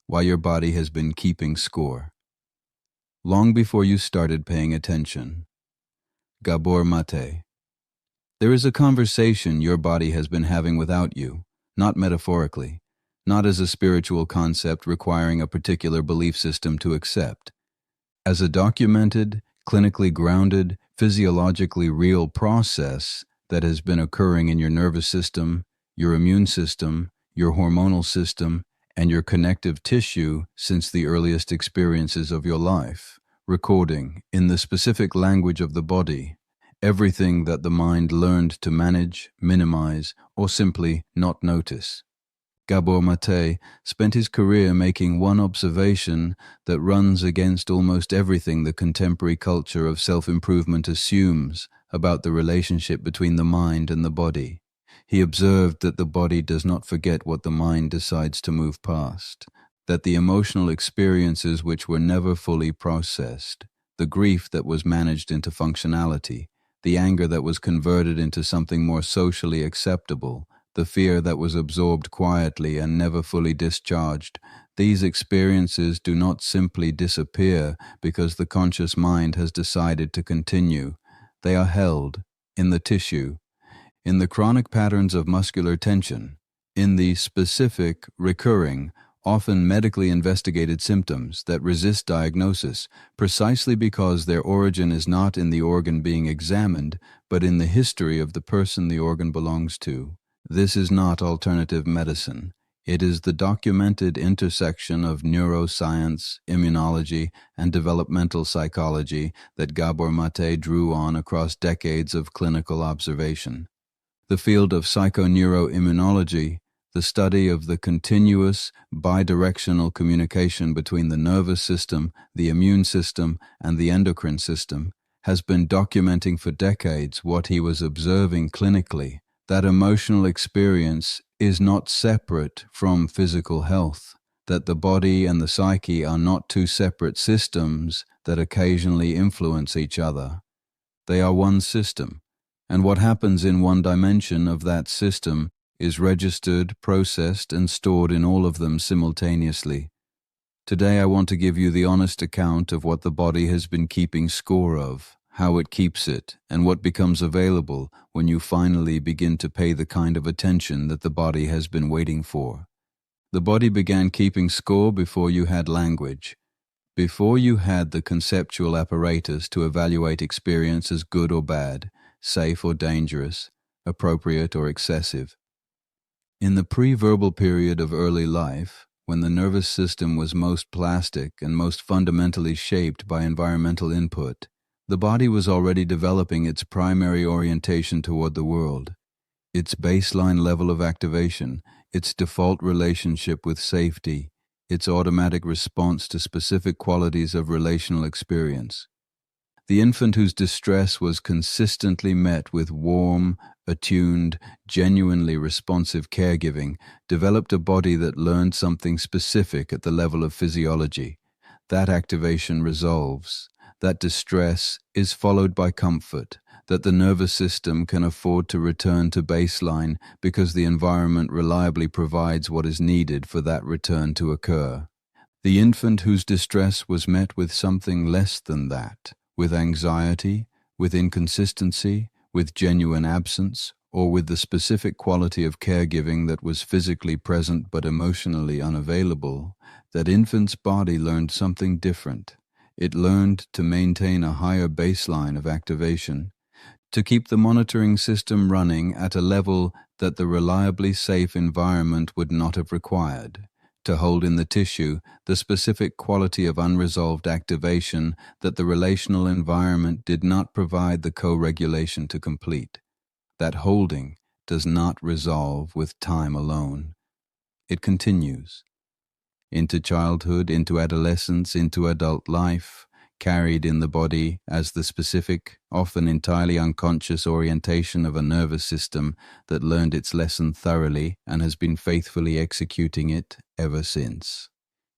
why your body has been keeping score. Long before you started paying attention. Gabor Maté. There is a conversation your body has been having without you, not metaphorically, not as a spiritual concept requiring a particular belief system to accept. As a documented, clinically grounded, physiologically real process that has been occurring in your nervous system, your immune system, your hormonal system, and your connective tissue since the earliest experiences of your life, recording, in the specific language of the body, everything that the mind learned to manage, minimize, or simply not notice. Gabor Maté spent his career making one observation that runs against almost everything the contemporary culture of self-improvement assumes about the relationship between the mind and the body. He observed that the body does not forget what the mind decides to move past, that the emotional experiences which were never fully processed, the grief that was managed into functionality, the anger that was converted into something more socially acceptable, the fear that was absorbed quietly and never fully discharged, these experiences do not simply disappear because the conscious mind has decided to continue. They are held in the tissue, in the chronic patterns of muscular tension, in the specific, recurring, often medically investigated symptoms that resist diagnosis precisely because their origin is not in the organ being examined, but in the history of the person the organ belongs to. This is not alternative medicine. It is the documented intersection of neuroscience, immunology, and developmental psychology that Gabor Maté drew on across decades of clinical observation. The field of psychoneuroimmunology, the study of the continuous, bidirectional communication between the nervous system, the immune system, and the endocrine system, has been documenting for decades what he was observing clinically, that emotional experience is not separate from physical health, that the body and the psyche are not two separate systems that occasionally influence each other. They are one system, and what happens in one dimension of that system is registered, processed, and stored in all of them simultaneously. Today I want to give you the honest account of what the body has been keeping score of, how it keeps it, and what becomes available when you finally begin to pay the kind of attention that the body has been waiting for. The body began keeping score before you had language, before you had the conceptual apparatus to evaluate experience as good or bad, safe or dangerous, appropriate or excessive. In the pre-verbal period of early life, when the nervous system was most plastic and most fundamentally shaped by environmental input, the body was already developing its primary orientation toward the world, its baseline level of activation, its default relationship with safety, its automatic response to specific qualities of relational experience. The infant whose distress was consistently met with warm, attuned, genuinely responsive caregiving developed a body that learned something specific at the level of physiology. That activation resolves. That distress is followed by comfort, that the nervous system can afford to return to baseline because the environment reliably provides what is needed for that return to occur. The infant whose distress was met with something less than that, with anxiety, with inconsistency, with genuine absence, or with the specific quality of caregiving that was physically present but emotionally unavailable, that infant's body learned something different. It learned to maintain a higher baseline of activation, to keep the monitoring system running at a level that the reliably safe environment would not have required, to hold in the tissue the specific quality of unresolved activation that the relational environment did not provide the co-regulation to complete. That holding does not resolve with time alone. It continues. Into childhood, into adolescence, into adult life, carried in the body as the specific, often entirely unconscious orientation of a nervous system that learned its lesson thoroughly and has been faithfully executing it ever since.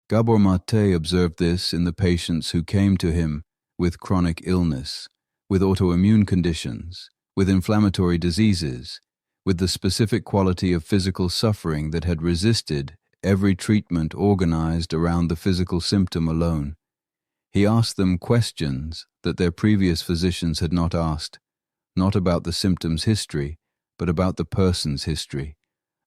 Gabor Maté observed this in the patients who came to him with chronic illness, with autoimmune conditions, with inflammatory diseases, with the specific quality of physical suffering that had resisted, every treatment organized around the physical symptom alone. He asked them questions that their previous physicians had not asked, not about the symptom's history, but about the person's history,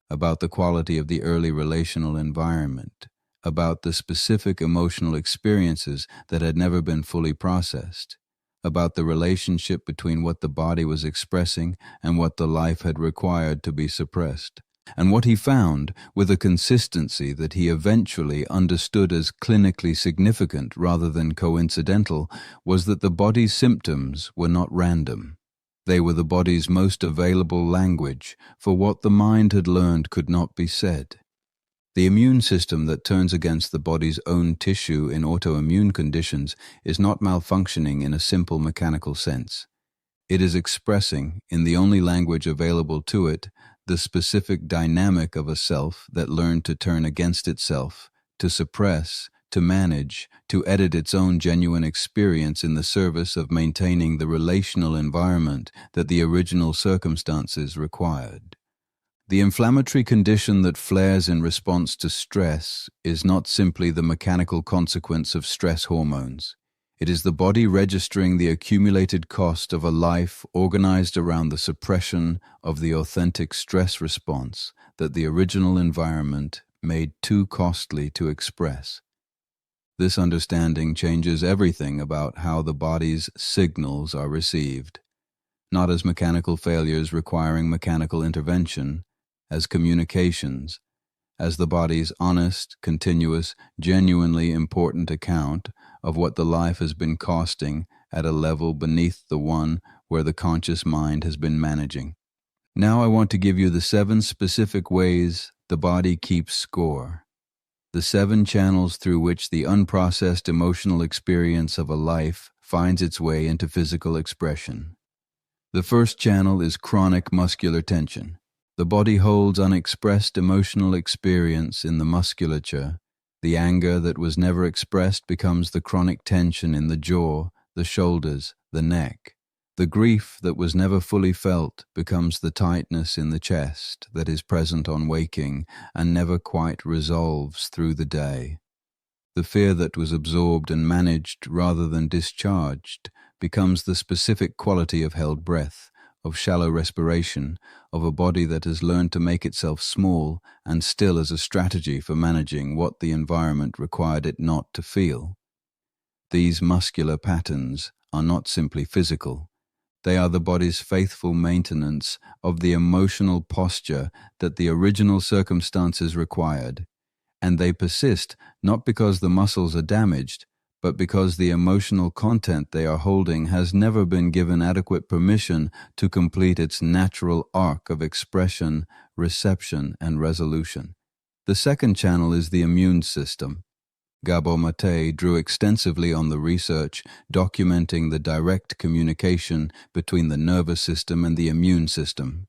about the quality of the early relational environment, about the specific emotional experiences that had never been fully processed, about the relationship between what the body was expressing and what the life had required to be suppressed. And what he found, with a consistency that he eventually understood as clinically significant rather than coincidental, was that the body's symptoms were not random. They were the body's most available language for what the mind had learned could not be said. The immune system that turns against the body's own tissue in autoimmune conditions is not malfunctioning in a simple mechanical sense. It is expressing, in the only language available to it, the specific dynamic of a self that learned to turn against itself, to suppress, to manage, to edit its own genuine experience in the service of maintaining the relational environment that the original circumstances required. The inflammatory condition that flares in response to stress is not simply the mechanical consequence of stress hormones. It is the body registering the accumulated cost of a life organized around the suppression of the authentic stress response that the original environment made too costly to express. This understanding changes everything about how the body's signals are received, not as mechanical failures requiring mechanical intervention, as communications, as the body's honest, continuous, genuinely important account of what the life has been costing at a level beneath the one where the conscious mind has been managing. Now I want to give you the 7 specific ways the body keeps score, the 7 channels through which the unprocessed emotional experience of a life finds its way into physical expression. The first channel is chronic muscular tension. The body holds unexpressed emotional experience in the musculature. The anger that was never expressed becomes the chronic tension in the jaw, the shoulders, the neck. The grief that was never fully felt becomes the tightness in the chest that is present on waking and never quite resolves through the day. The fear that was absorbed and managed rather than discharged becomes the specific quality of held breath, of shallow respiration, of a body that has learned to make itself small and still as a strategy for managing what the environment required it not to feel. These muscular patterns are not simply physical. They are the body's faithful maintenance of the emotional posture that the original circumstances required, and they persist not because the muscles are damaged, but because the emotional content they are holding has never been given adequate permission to complete its natural arc of expression, reception, and resolution. The second channel is the immune system. Gabor Maté drew extensively on the research documenting the direct communication between the nervous system and the immune system.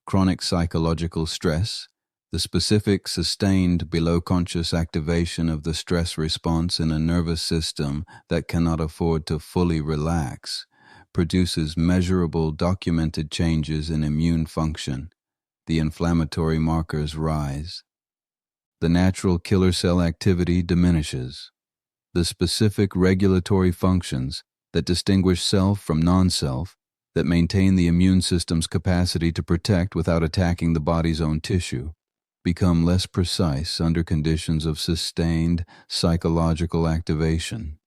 Chronic psychological stress, the specific, sustained, below-conscious activation of the stress response in a nervous system that cannot afford to fully relax, produces measurable, documented changes in immune function. The inflammatory markers rise. The natural killer cell activity diminishes. The specific regulatory functions that distinguish self from non-self, that maintain the immune system's capacity to protect without attacking the body's own tissue, become less precise under conditions of sustained psychological activation.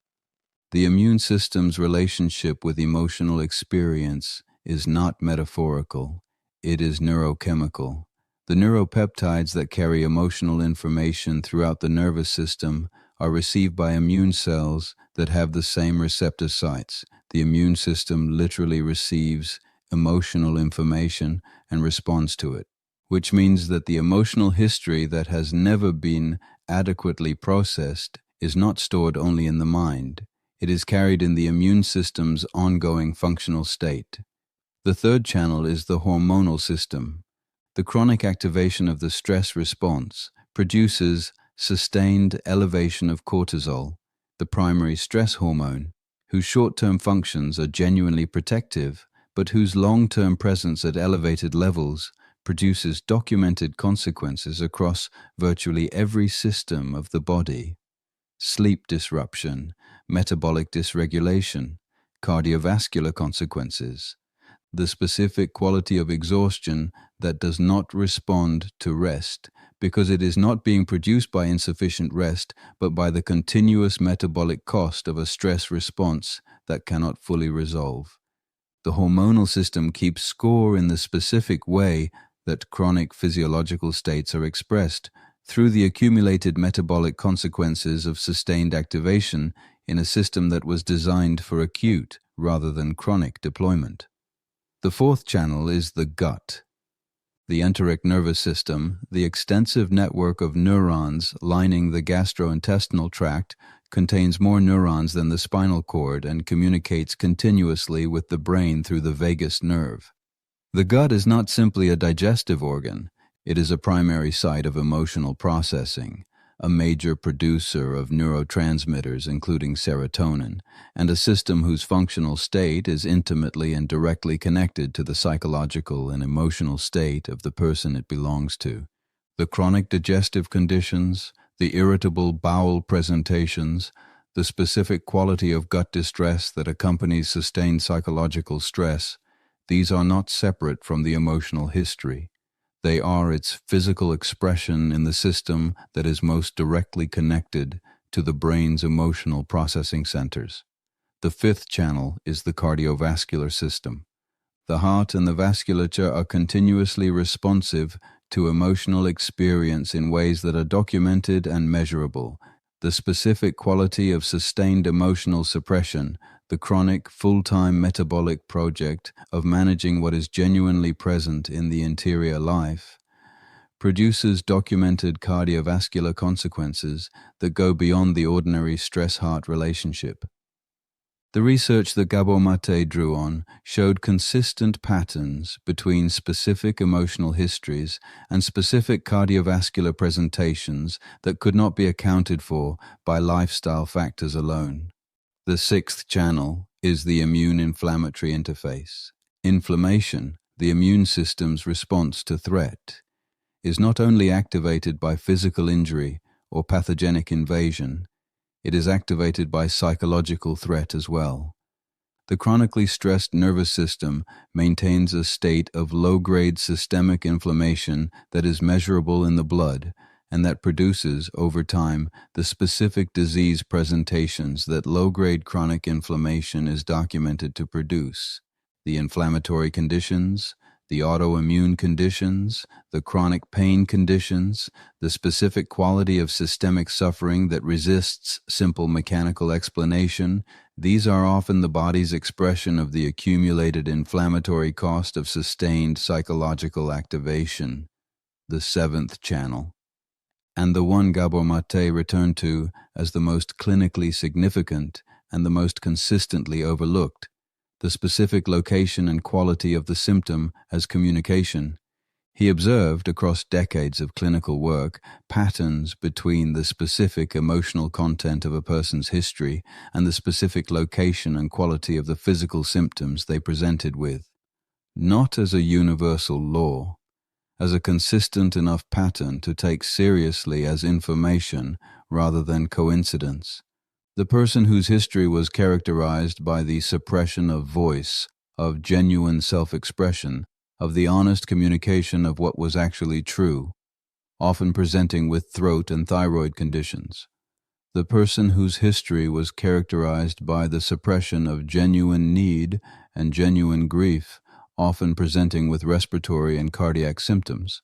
The immune system's relationship with emotional experience is not metaphorical, it is neurochemical. The neuropeptides that carry emotional information throughout the nervous system are received by immune cells that have the same receptor sites. The immune system literally receives emotional information and responds to it, which means that the emotional history that has never been adequately processed is not stored only in the mind. It is carried in the immune system's ongoing functional state. The third channel is the hormonal system. The chronic activation of the stress response produces sustained elevation of cortisol, the primary stress hormone, whose short-term functions are genuinely protective, but whose long-term presence at elevated levels produces documented consequences across virtually every system of the body: sleep disruption, metabolic dysregulation, cardiovascular consequences, the specific quality of exhaustion that does not respond to rest because it is not being produced by insufficient rest, but by the continuous metabolic cost of a stress response that cannot fully resolve. The hormonal system keeps score in the specific way that chronic physiological states are expressed through the accumulated metabolic consequences of sustained activation in a system that was designed for acute rather than chronic deployment. The fourth channel is the gut. The enteric nervous system, the extensive network of neurons lining the gastrointestinal tract, contains more neurons than the spinal cord and communicates continuously with the brain through the vagus nerve. The gut is not simply a digestive organ, it is a primary site of emotional processing, a major producer of neurotransmitters including serotonin, and a system whose functional state is intimately and directly connected to the psychological and emotional state of the person it belongs to. The chronic digestive conditions, the irritable bowel presentations, the specific quality of gut distress that accompanies sustained psychological stress, these are not separate from the emotional history. They are its physical expression in the system that is most directly connected to the brain's emotional processing centers. The fifth channel is the cardiovascular system. The heart and the vasculature are continuously responsive to emotional experience in ways that are documented and measurable. The specific quality of sustained emotional suppression, the chronic, full-time metabolic project of managing what is genuinely present in the interior life, produces documented cardiovascular consequences that go beyond the ordinary stress-heart relationship. The research that Gabor Maté drew on showed consistent patterns between specific emotional histories and specific cardiovascular presentations that could not be accounted for by lifestyle factors alone. The sixth channel is the immune-inflammatory interface. Inflammation, the immune system's response to threat, is not only activated by physical injury or pathogenic invasion, it is activated by psychological threat as well. The chronically stressed nervous system maintains a state of low-grade systemic inflammation that is measurable in the blood and that produces, over time, the specific disease presentations that low-grade chronic inflammation is documented to produce. The inflammatory conditions, the autoimmune conditions, the chronic pain conditions, the specific quality of systemic suffering that resists simple mechanical explanation, these are often the body's expression of the accumulated inflammatory cost of sustained psychological activation. The seventh channel, and the one Gabor Maté returned to as the most clinically significant and the most consistently overlooked, the specific location and quality of the symptom as communication. He observed, across decades of clinical work, patterns between the specific emotional content of a person's history and the specific location and quality of the physical symptoms they presented with. Not as a universal law, as a consistent enough pattern to take seriously as information rather than coincidence. The person whose history was characterized by the suppression of voice, of genuine self-expression, of the honest communication of what was actually true, often presenting with throat and thyroid conditions. The person whose history was characterized by the suppression of genuine need and genuine grief, often presenting with respiratory and cardiac symptoms.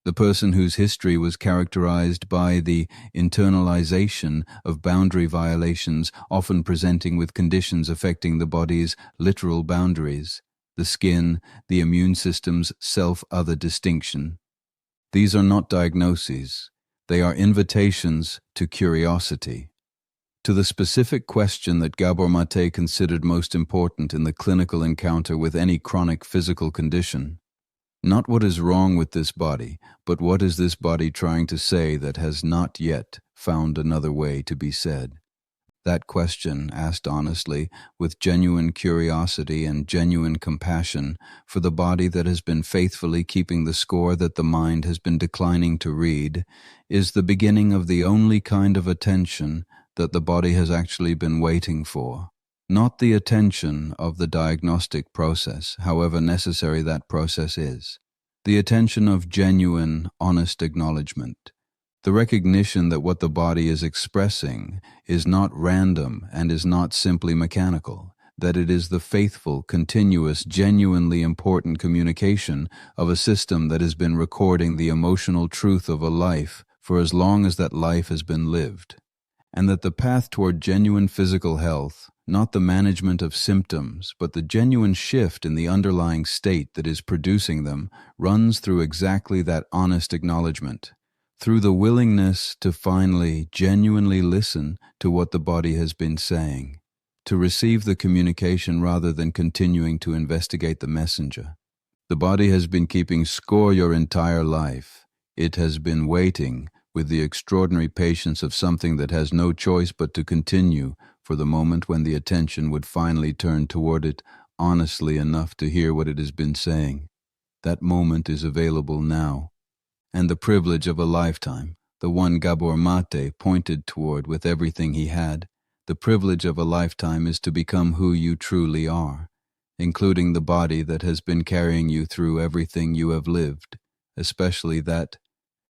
The person whose history was characterized by the internalization of boundary violations, often presenting with conditions affecting the body's literal boundaries, the skin, the immune system's self-other distinction. These are not diagnoses, they are invitations to curiosity. To the specific question that Gabor Maté considered most important in the clinical encounter with any chronic physical condition. Not what is wrong with this body, but what is this body trying to say that has not yet found another way to be said. That question, asked honestly, with genuine curiosity and genuine compassion for the body that has been faithfully keeping the score that the mind has been declining to read, is the beginning of the only kind of attention that the body has actually been waiting for. Not the attention of the diagnostic process, however necessary that process is. The attention of genuine, honest acknowledgement. The recognition that what the body is expressing is not random and is not simply mechanical, that it is the faithful, continuous, genuinely important communication of a system that has been recording the emotional truth of a life for as long as that life has been lived, and that the path toward genuine physical health, not the management of symptoms, but the genuine shift in the underlying state that is producing them, runs through exactly that honest acknowledgement, through the willingness to finally, genuinely listen to what the body has been saying, to receive the communication rather than continuing to investigate the messenger. The body has been keeping score your entire life. It has been waiting with the extraordinary patience of something that has no choice but to continue for the moment when the attention would finally turn toward it honestly enough to hear what it has been saying. That moment is available now. And the privilege of a lifetime, the one Gabor Maté pointed toward with everything he had, the privilege of a lifetime is to become who you truly are, including the body that has been carrying you through everything you have lived, especially that